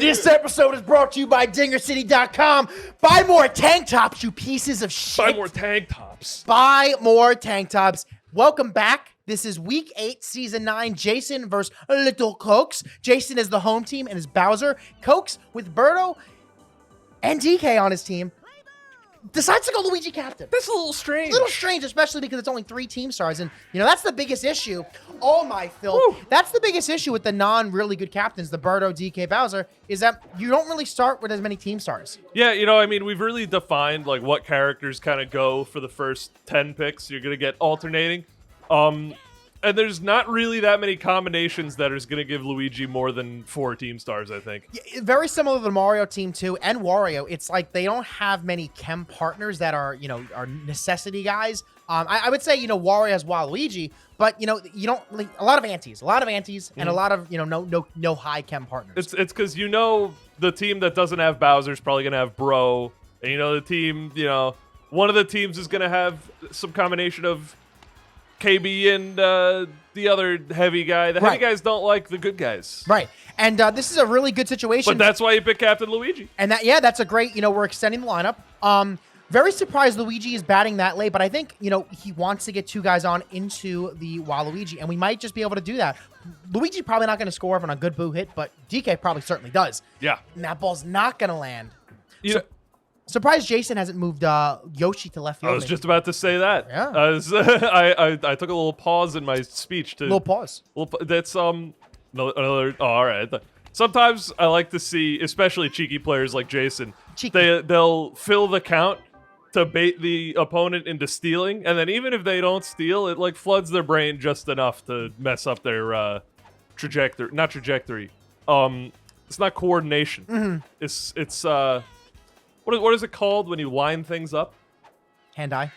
This episode is brought to you by DingerCity.com. Buy more tank tops, you pieces of shit. Buy more tank tops. Buy more tank tops. Welcome back. This is week 8, season 9. Jason versus Little Coaks. Jason is the home team and is Bowser. Coaks with Birdo and DK on his team decides to go Luigi captain. That's a little strange. A little strange, especially because it's only 3 team stars. And, you know, that's the biggest issue. Oh, my Phil. Woo. That's the biggest issue with the non-really good captains, the Birdo, DK, Bowser, is that you don't really start with as many team stars. Yeah, you know, I mean, we've really defined, like, what characters kind of go for the first 10 picks. You're going to get alternating. And there's not really that many combinations that is going to give Luigi more than 4 team stars, I think. Yeah, very similar to the Mario team, too, and Wario. It's like they don't have many chem partners that are, you know, are necessity guys. I would say, you know, Wario has Waluigi, but, you know, you don't like a lot of antis, and a lot of, you know, no high chem partners. It's because, you know, the team that doesn't have Bowser is probably going to have Bro. And, you know, the team, you know, one of the teams is going to have some combination of KB and the other heavy guy. The heavy guys don't like the good guys. Right. And this is a really good situation. But that's why you pick Captain Luigi. And that's a great, you know, we're extending the lineup. Very surprised Luigi is batting that late, but I think, you know, he wants to get 2 guys on into the Waluigi, and we might just be able to do that. Luigi probably not going to score on a good boo hit, but DK probably certainly does. Yeah. And that ball's not going to land. You Surprised Jason hasn't moved Yoshi to left field. I was just about to say that. Yeah. I took a little pause in my speech to. Little pause. That's another. Oh, all right. Sometimes I like to see, especially cheeky players like Jason. Cheeky. They'll fill the count to bait the opponent into stealing, and then even if they don't steal, it like floods their brain just enough to mess up their trajectory. Not trajectory. It's not coordination. Mm-hmm. It's What is it called when you line things up? Hand-eye.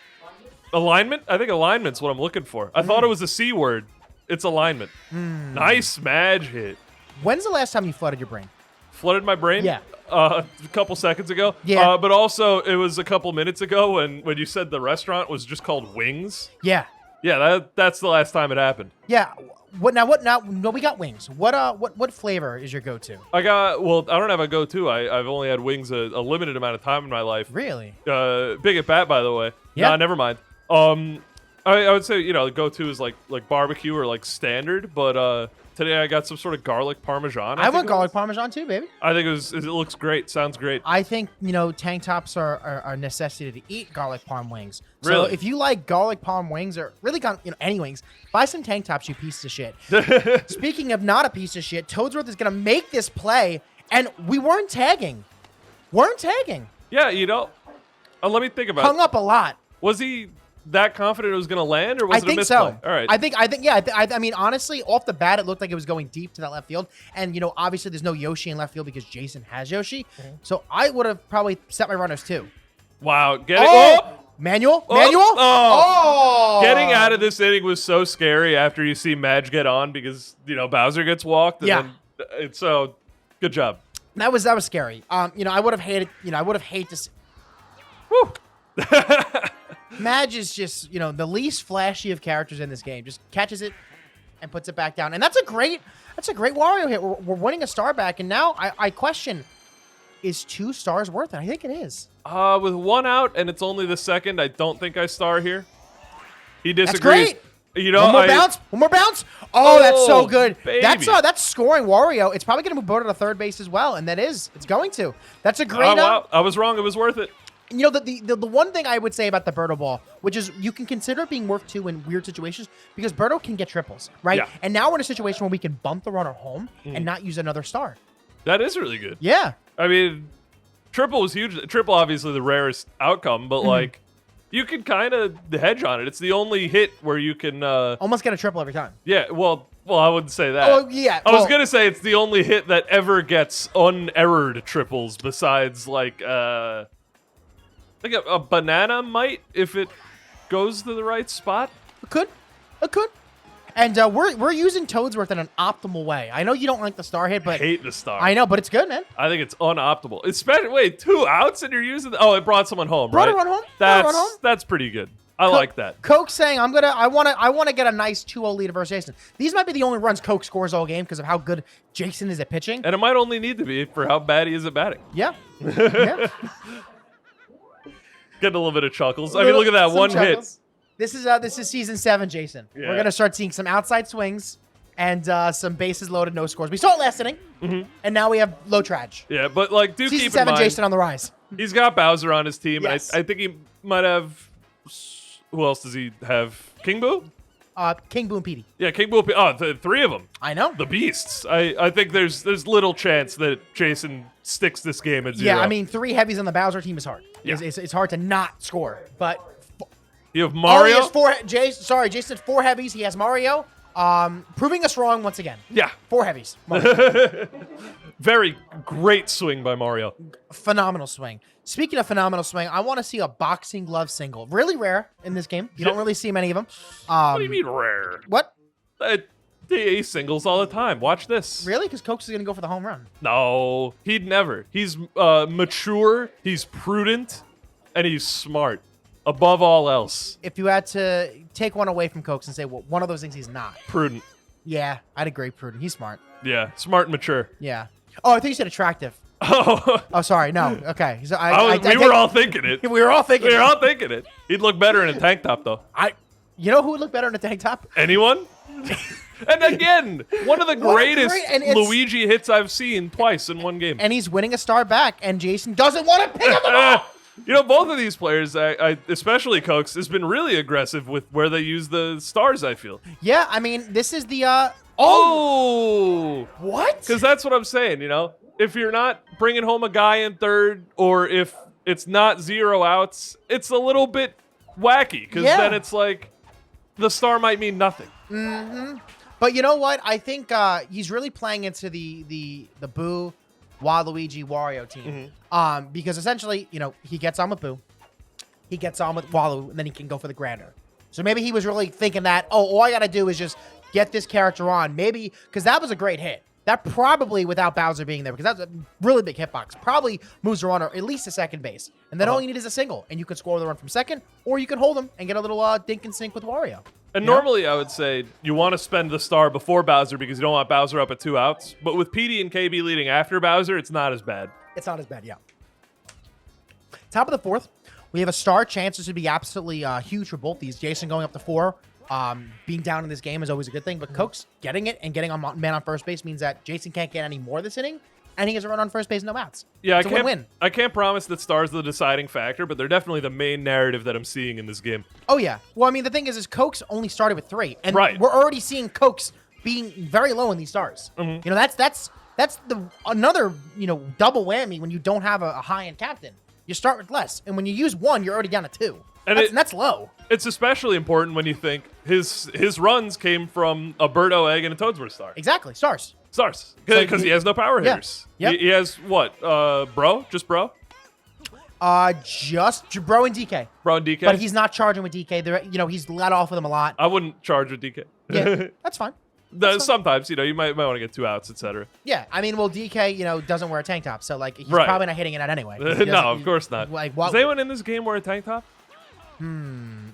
Alignment? I think alignment's what I'm looking for. I thought it was a C word. It's alignment. Nice Madge hit. When's the last time you flooded your brain? Flooded my brain? Yeah. A couple seconds ago. Yeah. But also, it was a couple minutes ago when you said the restaurant was just called Wings. Yeah. Yeah, that's the last time it happened. Yeah. What now? No, we got wings. What flavor is your go-to? I don't have a go-to. I've only had wings a limited amount of time in my life. Really? Big at bat, by the way. Yeah. Nah, never mind. I would say, you know, the go-to is like barbecue or like standard, but today I got some sort of garlic parmesan. I want garlic parmesan too, baby. I think it looks great. Sounds great. I think, you know, tank tops are a necessity to eat garlic parm wings. So Really? if you like garlic parm wings or really, you know, any wings, buy some tank tops, you piece of shit. Speaking of not a piece of shit, Toadsworth is going to make this play, and we weren't tagging. Yeah, you know, let me think about Hung it. up a lot. Was he that confident it was going to land, or was I it a think misplay? so. All right. I think, yeah. I mean, honestly, off the bat, it looked like it was going deep to that left field. And, you know, obviously there's no Yoshi in left field because Jason has Yoshi. So I would have probably set my runners too. Wow. Manual? Oh. Getting out of this inning was so scary after you see Madge get on because, you know, Bowser gets walked. And then, so, good job. That was scary. You know, I would have hated to see. Woo. Madge is just, you know, the least flashy of characters in this game. Just catches it and puts it back down. And that's a great Wario hit. We're winning a star back. And now I question, is 2 stars worth it? I think it is. With 1 out and it's only the second, I don't think I star here. He disagrees. That's great. You know, One more bounce. Oh, that's so good. Baby. That's scoring Wario. It's probably going to move Birdo to third base as well. And it's going to. That's a great. Wow. I was wrong. It was worth it. You know, the one thing I would say about the Birdo ball, which is you can consider it being worth 2 in weird situations because Birdo can get triples, right? Yeah. And now we're in a situation where we can bump the runner home and not use another star. That is really good. Yeah. I mean, triple was huge. Triple, obviously, the rarest outcome, but like, you can kind of hedge on it. It's the only hit where you can almost get a triple every time. Yeah. Well, I wouldn't say that. Oh yeah. I was gonna say it's the only hit that ever gets unerrored triples besides like a banana might if it goes to the right spot. It could. And we're using Toadsworth in an optimal way. I know you don't like the star hit, I but hate the star. I know, but it's good, man. I think it's unoptimal. Especially, wait, 2 outs and you're using. Oh, it brought someone home, Brought right? a run home. Brought a run home. That's pretty good. I like that. Coaks saying, I want to get a nice 2-0 lead versus Jason. These might be the only runs Coke scores all game because of how good Jason is at pitching. And it might only need to be for how bad he is at batting. Yeah. Yeah. Getting a little bit of chuckles. I mean, look at that one chuckles. This is season 7, Jason. Yeah. We're gonna start seeing some outside swings and some bases loaded, no scores. We saw it last inning, and now we have low trage. hit. Yeah, but like, do Season keep 7, in mind, Jason on the rise. he's got Bowser on his team, Yes. and I think he might have. Who else does he have? King Boo? King Boo and Petey. Yeah, King Boo. Oh, the 3 of them. I know. The beasts. I think there's little chance that Jason sticks this game at 0. Yeah, I mean, 3 heavies on the Bowser team is hard. Yeah. It's hard to not score. But you have Mario. He has 4. Jason 4 heavies. He has Mario. Proving us wrong once again. Yeah. 4 heavies. Mario. Very great swing by Mario. Phenomenal swing. Speaking of phenomenal swing, I want to see a boxing glove single. Really rare in this game. You don't really see many of them. What do you mean rare? What? He singles all the time. Watch this. Really? Because Coaks is going to go for the home run. No, he'd never. He's mature, he's prudent, and he's smart. Above all else. If you had to take one away from Coaks and say, well, one of those things he's not. Prudent. Yeah, I'd agree. Prudent. He's smart. Yeah, smart and mature. Yeah. Oh, I think you said attractive. Oh, Oh, sorry. No. Okay. So we were all thinking it. We were all thinking. We were all thinking it. He'd look better in a tank top, though. You know who would look better in a tank top? Anyone? And again, one of the greatest and it's- Luigi hits I've seen twice in one game. And he's winning a star back, and Jason doesn't want to pick up the ball. You know, both of these players, I especially Coaks, has been really aggressive with where they use the stars, I feel. Yeah, I mean, this is the Oh! What? Because that's what I'm saying, you know? If you're not bringing home a guy in third, or if it's not 0 outs, it's a little bit wacky. Because then it's like, the star might mean nothing. Mm-hmm. But you know what? I think he's really playing into the Boo, Waluigi, Wario team. Because essentially, you know, he gets on with Boo, he gets on with Walu, and then he can go for the grander. So maybe he was really thinking that, oh, all I got to do is just get this character on. Maybe, because that was a great hit. That probably, without Bowser being there, because that's a really big hitbox, probably moves the runner at least to second base. And then all you need is a single, and you can score the run from second, or you can hold him and get a little dink and sink with Wario. And normally I would say you want to spend the star before Bowser because you don't want Bowser up at 2 outs. But with PD and KB leading after Bowser, it's not as bad. It's not as bad, yeah. Top of the 4th, we have a star chance. This would be absolutely huge for both these. Jason going up to 4, being down in this game is always a good thing. But Coaks getting it and getting on man on first base means that Jason can't get any more this inning, and he gets a run on first base, no outs. Yeah, It's a win-win. I can't promise that star's the deciding factor, but they're definitely the main narrative that I'm seeing in this game. Oh, yeah. Well, I mean, the thing is Coaks only started with 3, and Right. we're already seeing Coaks being very low in these stars. You know, that's the another, you know, double whammy when you don't have a high-end captain. You start with less, and when you use 1, you're already down to 2. And That's low. It's especially important when you think his runs came from a Birdo egg and a Toadsworth star. Exactly. Stars. Stars. So Because he has no power yeah. hitters. Yep. He has what? Bro? Just Bro? Just Bro and DK. Bro and DK? But he's not charging with DK. You know, he's let off with him a lot. I wouldn't charge with DK. Yeah, that's fine. That's fine. Sometimes, you know, you might want to get 2 outs, etc. Yeah, I mean, well, DK, you know, doesn't wear a tank top, so like he's Right. probably not hitting it out anyway. He No, doesn't- of course not. Like, Does anyone in this game wear a tank top?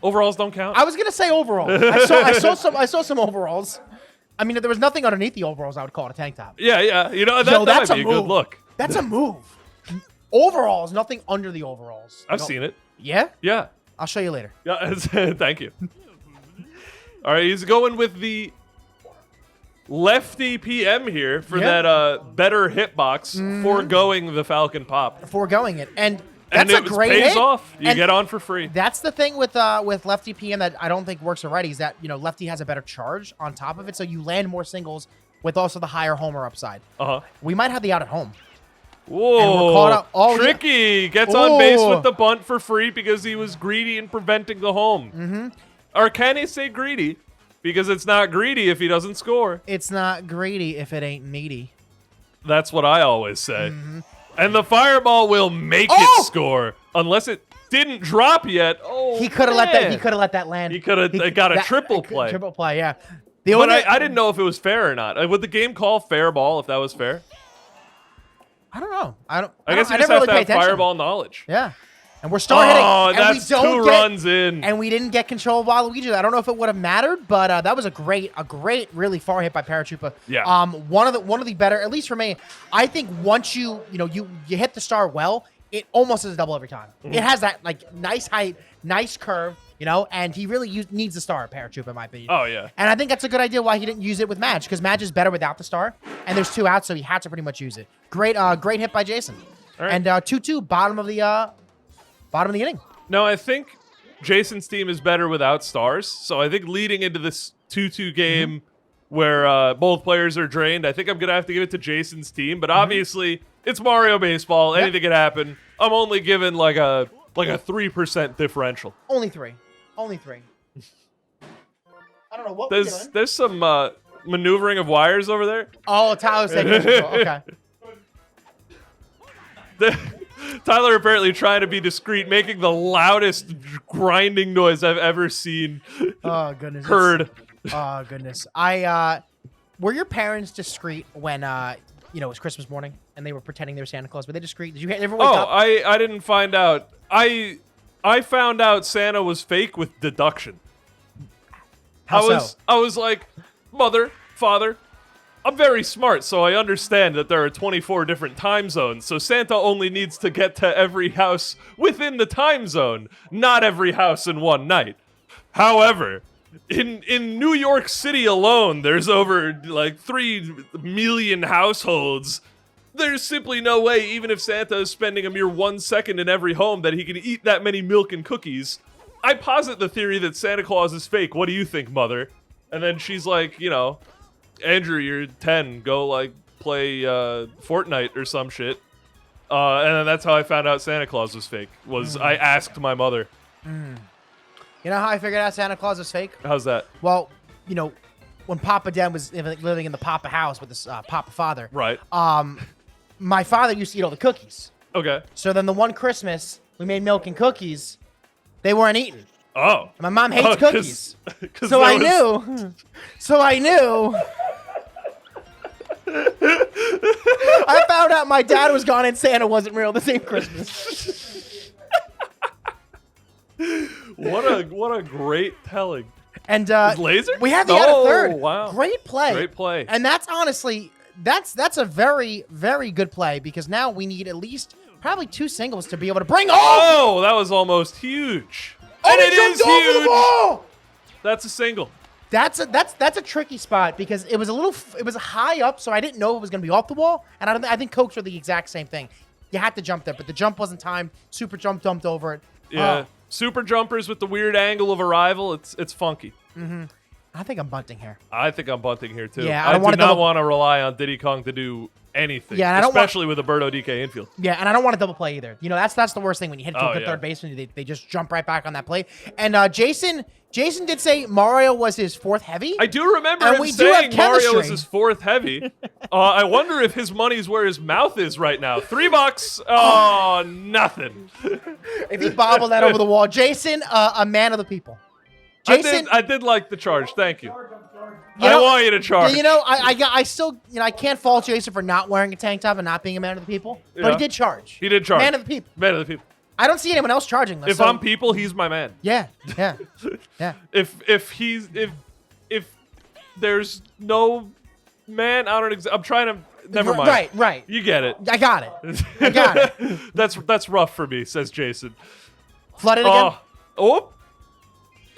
Overalls don't count? I was gonna say overalls. I saw some overalls. I mean, if there was nothing underneath the overalls, I would call it a tank top. Yeah. You know, that, Yo, that that's might be a a good move. look. That's a move. Overalls, nothing under the overalls. I've seen it. Yeah? Yeah. I'll show you later. Yeah. Thank you. All right, he's going with the lefty PM here for Yeah. that better hitbox, foregoing the Falcon Pop. Foregoing it. And that's and a great pays hit. off. You And get on for free. That's the thing with lefty PM that I don't think works already is that, you know, lefty has a better charge on top of it, so you land more singles with also the higher homer upside. Uh-huh. We might have the out at home. Whoa. And we're caught up. Oh, Tricky. Gets on base Oh. with the bunt for free because he was greedy in preventing the home. Mm-hmm. Or can he say greedy? Because it's not greedy if he doesn't score. It's not greedy if it ain't needy. That's what I always say. Mm-hmm. And the fireball will make Oh! it score unless it didn't drop yet. Oh, He could have let that. man. He could have let that land. He could have got a triple play. Triple play, yeah. But I didn't know if it was fair or not. Would the game call fair ball if that was fair? I don't know. I guess you I just never have really to pay have attention. fireball knowledge. Yeah. And we're star hitting. Oh, And that's we don't two runs in. And we didn't get control of Waluigi. I don't know if it would have mattered, but that was a great, really far hit by Paratroopa. Yeah. One of the better, at least for me. I think once you hit the star well, it almost is a double every time. It has that like nice height, nice curve, and he really needs the star, Paratroopa, in my opinion. Oh yeah. And I think that's a good idea why he didn't use it with Madge, because Madge is better without the star, and there's 2 outs, so he had to pretty much use it. Great hit by Jason. All right. And 2-2, bottom of the inning. No, I think Jason's team is better without stars. So I think leading into this 2-2 game where both players are drained, I think I'm going to have to give it to Jason's team. But obviously, it's Mario Baseball. Yep. Anything can happen. I'm only giving like a 3% differential. Only three. I don't know what we're doing. There's some maneuvering of wires over there. Oh, Tyler's taking control. Okay. Tyler apparently trying to be discreet, making the loudest grinding noise I've ever seen. Oh, goodness. Heard. Oh, goodness. Were your parents discreet when, it was Christmas morning and they were pretending they were Santa Claus? Were they discreet? Did you ever wake up? I didn't find out. I found out Santa was fake with deduction. How I was like, mother, father, I'm very smart, so I understand that there are 24 different time zones, so Santa only needs to get to every house within the time zone, not every house in one night. However, in New York City alone, there's over like 3 million households. There's simply no way, even if Santa is spending a mere 1 second in every home, that he can eat that many milk and cookies. I posit the theory that Santa Claus is fake. What do you think, mother? And then she's like, Andrew, you're 10. Go, play Fortnite or some shit. And then that's how I found out Santa Claus was fake. I asked my mother. You know how I figured out Santa Claus was fake? How's that? Well, when Papa Dan was living in the Papa house with his Papa father. Right. My father used to eat all the cookies. Okay. So then the one Christmas, we made milk and cookies. They weren't eaten. Oh. My mom hates cookies. 'cause So I knew. I found out my dad was gone and Santa wasn't real the same Christmas. What a great telling. And laser? we had the out of third. Wow. Great play. Great play. And that's honestly that's a very, very good play because now we need at least probably 2 singles to be able to bring home. Oh, that was almost huge. Oh, and he it jumped is over the huge. ball! That's a single. That's a tricky spot because it was high up, so I didn't know it was going to be off the wall. And I think Coaks were the exact same thing. You had to jump there, but the jump wasn't timed. Super jump dumped over it. Yeah, super jumpers with the weird angle of arrival. It's funky. I think I'm bunting here. I think I'm bunting here too. Yeah, I do not want to rely on Diddy Kong to do anything. Yeah, and I don't especially with a Birdo DK infield. Yeah, and I don't want to double play either. That's the worst thing when you hit it to a good third baseman. They just jump right back on that play. And Jason did say Mario was his 4th heavy. I do remember him saying Mario was his 4th heavy. I wonder if his money's where his mouth is right now. $3. Oh, nothing. If he bobbled that over the wall. Jason, a man of the people. Jason, I did like the charge. Thank you. I want you to charge. I still, I can't fault Jason for not wearing a tank top and not being a man of the people, but he did charge. He did charge. Man of the people. Man of the people. I don't see anyone else charging this. If I'm people, he's my man. Yeah. If there's no man, I'm trying to. Never mind. Right. You get it. I got it. That's rough for me, says Jason. Flooded again. Oh.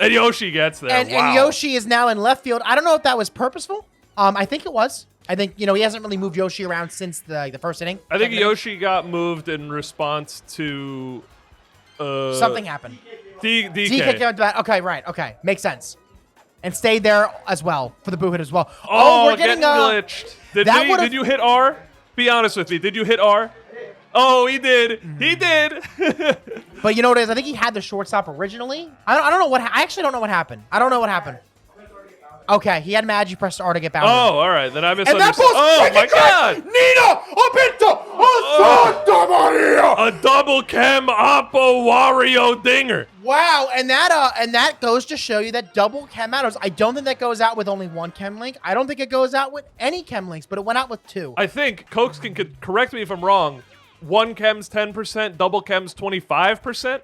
And Yoshi gets there. And Yoshi is now in left field. I don't know if that was purposeful. I think it was. I think, he hasn't really moved Yoshi around since the first inning. I think Yoshi got moved in response to... something happened. DK. DK came out to bat. Okay, right. Okay. Makes sense. And stayed there as well for the boo hit as well. We're getting glitched. Did you hit R? Be honest with me. Did you hit R? Oh, he did. He did. But you know what it is? I think he had the shortstop originally. I don't know what. I actually don't know what happened. I don't know what happened. Okay, he had Magic pressed R to get bounded. Oh, all right. Then I misunderstood. And that oh my God! Nina Pinto! A double chem Oppo Wario dinger. Wow, and that goes to show you that double chem matters. I don't think that goes out with only one chem link. I don't think it goes out with any chem links, but it went out with 2. I think Coaks can correct me if I'm wrong. One chem's 10%, double chem's 25%.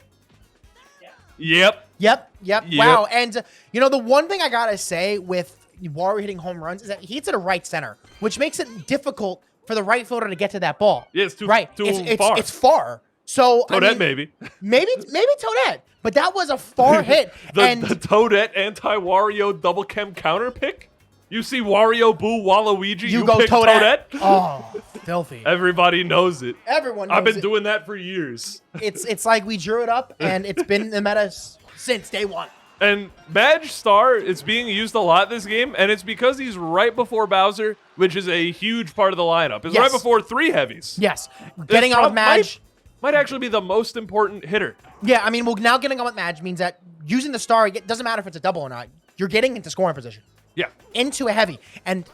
Yep. Wow, and the one thing I gotta say with Wario hitting home runs is that he hits it a right center, which makes it difficult for the right fielder to get to that ball. Yeah, it's too far. It's far. So Toadette, maybe Toadette, but that was a far hit. the Toadette anti-Wario double chem counter pick. You see Wario, Boo, Waluigi, you go pick Toadette. Oh, filthy. Everybody knows it. Everyone knows I've been it. doing that for years. It's like we drew it up, and it's been the meta since day one. And Madge Star is being used a lot this game, and it's because he's right before Bowser, which is a huge part of the lineup. It's right before 3 heavies. Yes. Getting on with Madge might actually be the most important hitter. Yeah, I mean, now getting on with Madge means that using the star, it doesn't matter if it's a double or not. You're getting into scoring position. Yeah. Into a heavy. And,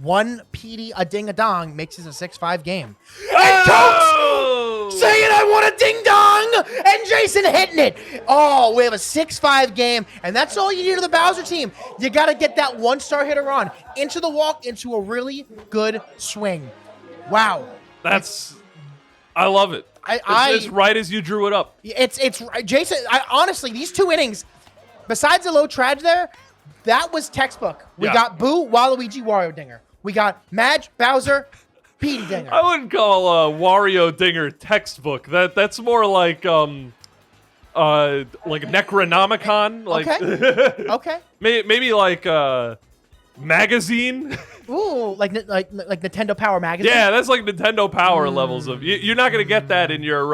one PD a ding a dong makes this a 6-5 game. And Coaks saying I want a ding dong, and Jason hitting it. Oh, we have a 6-5 game, and that's all you need to the Bowser team. You got to get that 1-star hitter on into the walk, into a really good swing. Wow. I love it. It's right as you drew it up. It's Jason. Honestly, these 2 innings, besides the low trad there, that was textbook. We got Boo, Waluigi, Wario dinger. We got Madge, Bowser, Petey dinger. I wouldn't call Wario dinger textbook. That's more like Necronomicon. Like Okay. Maybe like magazine. Ooh, like Nintendo Power Magazine. Yeah, that's like Nintendo Power levels of. You're not gonna get that in your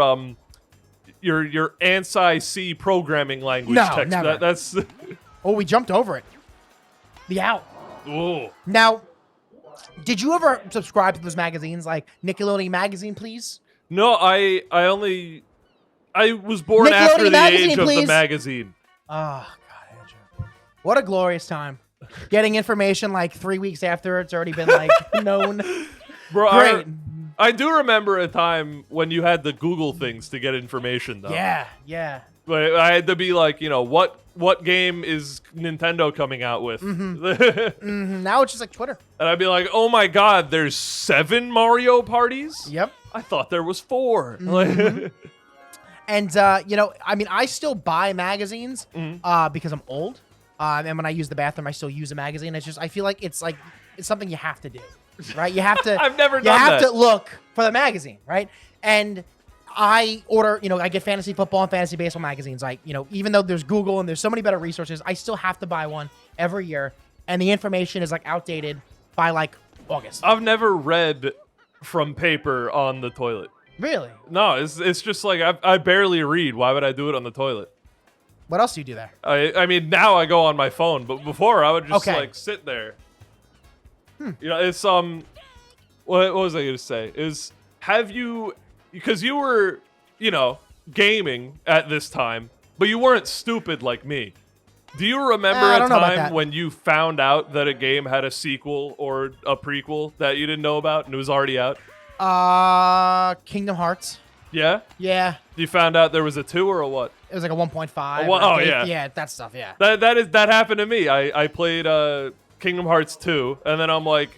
ANSI C programming language text. Never. That's. Oh, we jumped over it. The out. Ooh. Now, did you ever subscribe to those magazines like Nickelodeon Magazine, please? No, I was born after the age of the magazine. Oh, God, Andrew. What a glorious time. Getting information like 3 weeks after it's already been known. Bro, Great. I do remember a time when you had to Google things to get information, though. Yeah. But I had to be like, what game is Nintendo coming out with? Now it's just like Twitter. And I'd be like, oh my God, there's 7 Mario parties? Yep. I thought there was 4. And, I still buy magazines because I'm old. And when I use the bathroom, I still use a magazine. It's just, I feel like it's something you have to do, right? You have to. I've never done that. You have that. to look for the magazine, right? And I order, I get fantasy football and fantasy baseball magazines. Even though there's Google and there's so many better resources, I still have to buy one every year. And the information is outdated by August. I've never read from paper on the toilet. Really? No, it's just I barely read. Why would I do it on the toilet? What else do you do there? I mean, now I go on my phone, but before I would just sit there. It's what was I gonna say? Because you were, gaming at this time, but you weren't stupid like me. Do you remember a time when you found out that a game had a sequel or a prequel that you didn't know about and it was already out? Kingdom Hearts. Yeah? Yeah. You found out there was a 2 or a what? It was like a 1.5. Oh, yeah. Yeah, that stuff, yeah. That happened to me. I played Kingdom Hearts 2, and then I'm like,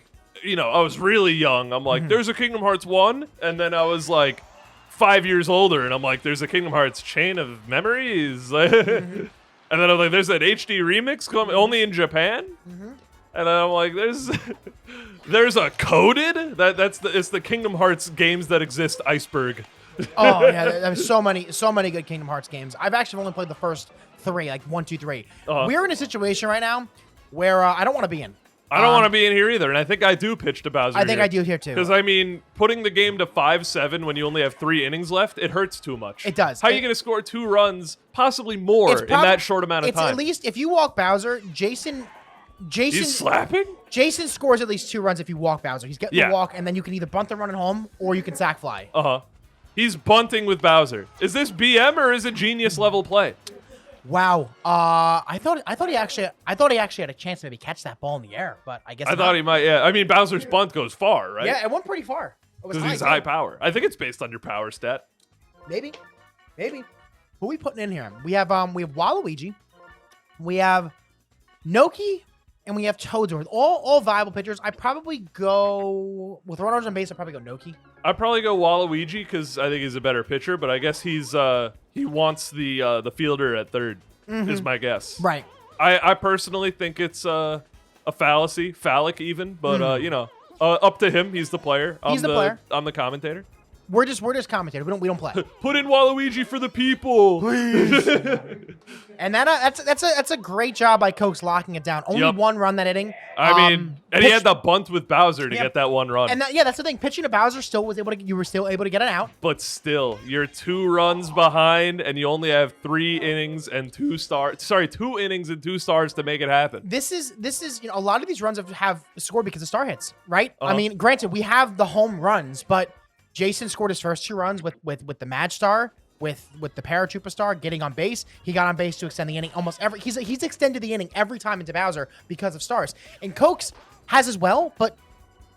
I was really young. I'm like, there's a Kingdom Hearts 1, and then I was like 5 years older, and I'm like, there's a Kingdom Hearts Chain of Memories. And then I'm like, there's an HD remix coming only in Japan? And then I'm like, there's a coded? It's the Kingdom Hearts games that exist iceberg. Oh yeah, there's so many good Kingdom Hearts games. I've actually only played the first 3, 1, 2, 3. We're in a situation right now where I don't want to be in. I don't want to be in here either, and I think I do pitch to Bowser. I think I do here too. Because putting the game to 5-7 when you only have 3 innings left, it hurts too much. It does. How are you going to score 2 runs, possibly more, in that short amount of time? It's at least if you walk Bowser, Jason. He's slapping? Jason scores at least 2 runs if you walk Bowser. He's getting the walk, and then you can either bunt the run at home or you can sack fly. He's bunting with Bowser. Is this BM or is it genius level play? Wow. I thought he actually had a chance to maybe catch that ball in the air, but I guess I thought he might. Yeah. I mean, Bowser's bunt goes far, right? Yeah, it went pretty far. Because he's high power. I think it's based on your power stat. Maybe. Who are we putting in here? We have Waluigi, we have Noki, and we have Toadsworth. All viable pitchers. I probably go with runners on base. I probably go Noki. I'd probably go Waluigi because I think he's a better pitcher, but I guess he wants the fielder at third. Is my guess. Right. I personally think it's a fallacy, phallic even, but you know, up to him. He's the player. He's the player. I'm the commentator. We're just commentators. We don't play. Put in Waluigi for the people. Please. And that's a great job by Coaks locking it down. Only one run that inning. I mean, and he had the bunt with Bowser to get that one run. And that's the thing. Pitching to Bowser you were still able to get it out. But still, you're 2 runs behind, and you only have 3 innings and 2 stars. Sorry, 2 innings and 2 stars to make it happen. This is a lot of these runs have scored because of star hits, right? I mean, granted, we have the home runs, but Jason scored his first 2 runs with the Mad Star, with the Paratrooper Star getting on base. He got on base to extend the inning almost every. He's extended the inning every time into Bowser because of stars. And Coaks has as well, but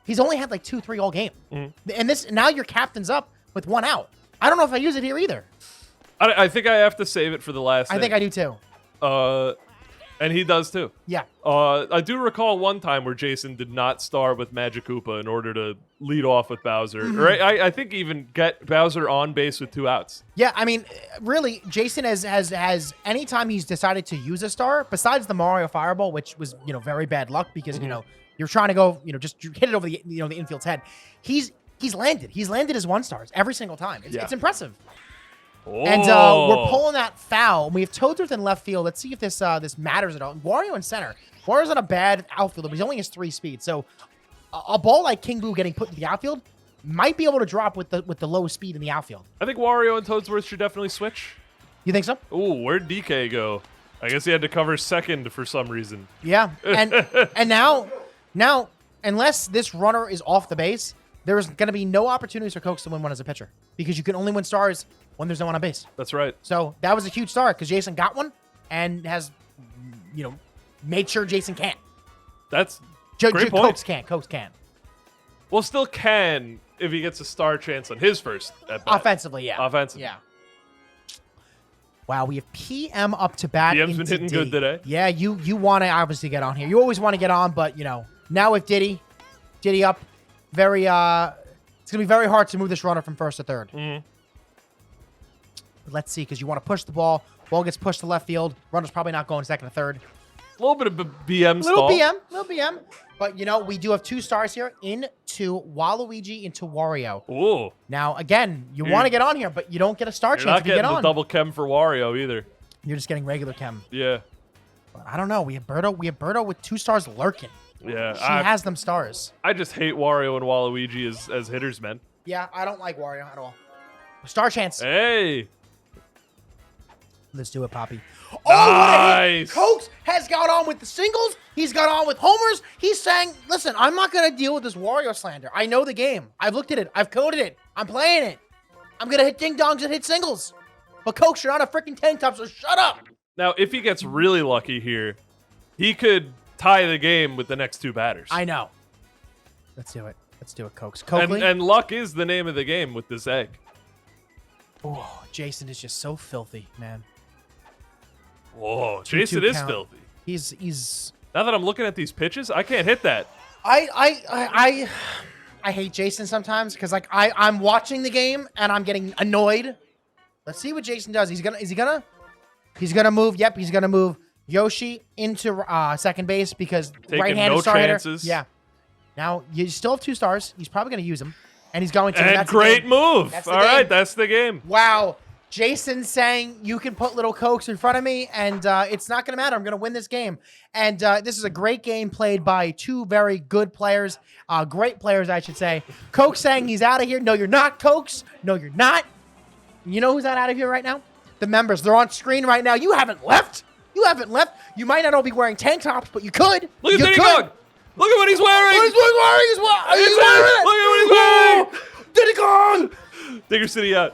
he's only had like 2-3 all game. And now your captain's up with 1 out. I don't know if I use it here either. I think I have to save it for the last. I think I do too. And he does too. Yeah. I do recall one time where Jason did not star with Magic Koopa in order to lead off with Bowser. Right? I think even get Bowser on base with 2 outs. Yeah, I mean, really, Jason has anytime he's decided to use a star, besides the Mario Fireball, which was, very bad luck because, you're trying to go, just hit it over the, the infield's head. He's landed. He's landed his 1 stars every single time. It's impressive. Oh. And we're pulling that foul. We have Toadsworth in left field. Let's see if this matters at all. Wario in center. Wario's on a bad outfielder, but he only has 3 speed. So a ball like King Boo getting put into the outfield might be able to drop with the low speed in the outfield. I think Wario and Toadsworth should definitely switch. You think so? Ooh, where'd DK go? I guess he had to cover second for some reason. Yeah, and now unless this runner is off the base, there's going to be no opportunities for Coaks to win one as a pitcher because you can only win stars when there's no one on base. That's right. So that was a huge star because Jason got one and has, made sure Jason can't. That's great point. Coaks can't. Well, still can if he gets a star chance on his first at bat. Offensively, yeah. Offensively. Yeah. Wow, we have PM up to bat. PM's been hitting good today. Yeah, you want to obviously get on here. You always want to get on, but, now with Diddy up, it's going to be very hard to move this runner from first to third. Let's see, because you want to push the ball. Ball gets pushed to left field. Runner's probably not going second to third. A little bit of BM stall. Little BM. But, we do have 2 stars here into Waluigi, into Wario. Ooh. Now, again, you want to get on here, but you don't get a star chance if you get on. You're not getting the double chem for Wario either. You're just getting regular chem. Yeah. But I don't know. We have Birdo with 2 stars lurking. Yeah. She has them stars. I just hate Wario and Waluigi as hitters, man. Yeah, I don't like Wario at all. Star chance. Hey. Let's do it, Poppy. Oh, nice. Coaks has got on with the singles. He's got on with homers. He's saying, listen, I'm not going to deal with this Wario slander. I know the game. I've looked at it. I've coded it. I'm playing it. I'm going to hit ding-dongs and hit singles. But Coaks, you're on a freaking tank top, so shut up. Now, if he gets really lucky here, he could tie the game with the next 2 batters. I know. Let's do it. Let's do it, Coaks. And luck is the name of the game with this egg. Oh, Jason is just so filthy, man. Whoa, Jason is filthy. He's. Now that I'm looking at these pitches, I can't hit that. I hate Jason sometimes because I'm watching the game and I'm getting annoyed. Let's see what Jason does. He's gonna move. Yep, he's gonna move Yoshi into second base because right-handed star hitter. Yeah. Now you still have 2 stars. He's probably gonna use them, and he's going to. And great move. All right, that's the game. Wow. Jason's saying you can put little Coaks in front of me, and it's not going to matter. I'm going to win this game. And this is a great game played by 2 very good players. Great players, I should say. Coaks saying he's out of here. No, you're not, Coaks. No, you're not. You know who's not out of here right now? The members. They're on screen right now. You haven't left. You haven't left. You might not all be wearing tank tops, but you could. Look at Diddy Kong. Look at what he's wearing. What he's wearing. He's wearing it. Look at what he's wearing. Diddy Kong. Digger City out.